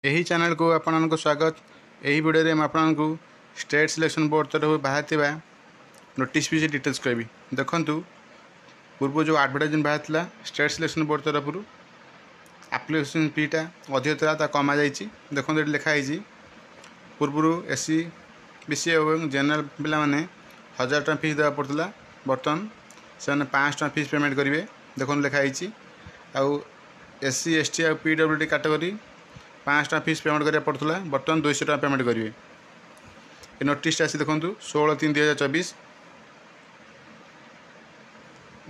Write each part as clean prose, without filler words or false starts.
यही चैनल को आपको स्वागत। यही वीडियो में आपको स्टेट सिलेक्शन बोर्ड तरफ बाहर नोटिस विषय डिटेल्स कहबी। देखु पूर्व जो एडवर्टाइजमेंट बाहर स्टेट सिलेक्शन बोर्ड तरफ एप्लिकेशन फीटा अधिक था कम जाइए। देखो ये लिखाई पूर्व एससी बीसी और जनरल पिला माने 1000 टका फीस देवा पड़ता, बर्तमान से 500 टका फीस पेमेंट करेंगे। देखो लिखाई आउ एससी एसटी और पीडब्ल्यूडी कैटेगरी 500 टका फीस पेमेंट करा पड़ता, बर्तमान 200 टका पेमेंट करेंगे। ये नोटिस आसी देखो 16/3/2024।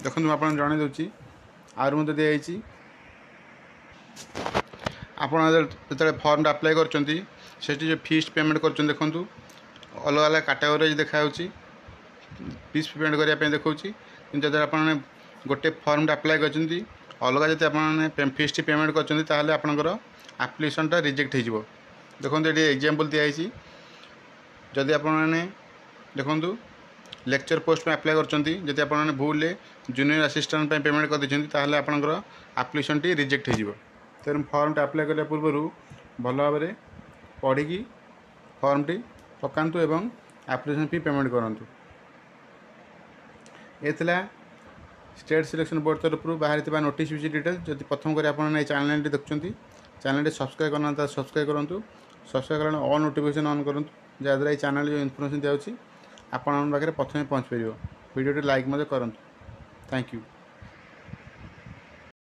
देखो आप जन दूसरी आर मत दिखाई आपते फर्म अप्लाई कर फीस पेमेंट कर देखूँ अलग अलग कैटेगरी देखा फीस पेमेंट करने देखा जब आप गोटे फर्म अप्लाई कर अलग जब आप फीस टी पेमेंट कर आपंकर आप्लिकेशनटा रिजेक्ट हो। देखो ये एग्जांपल दिखाई जदि आप देखूँ लेक्चर पोस्ट में अप्लाई कर आप भूल जूनियर असिस्टेंट पेमेंट कर देते आपंकर आप्लिकेशन टी रिजेक्ट हो। तेणु फर्म टी अप्लाई करने पूर्व भल भाव में पढ़ी फर्म टी पकातु एवं आप्लिकेशन फी पेमेंट करूँ। ये स्टेट सिलेक्शन बोर्ड तरफ बाहर नोटिस विषय डिटेल्स। जब प्रथम कर आप चैनल देखुं चैनल सब्सक्राइब करना सब्सक्राइब करूँ, सब्सक्राइब करना ऑल नोटिफिकेशन ऑन करूँ जहाँद्वारा ये चैनल जो इनफॉरमेशन दिखाई आपके प्रथम पहुँच पार। वीडियो लाइक करूँ। Thank you.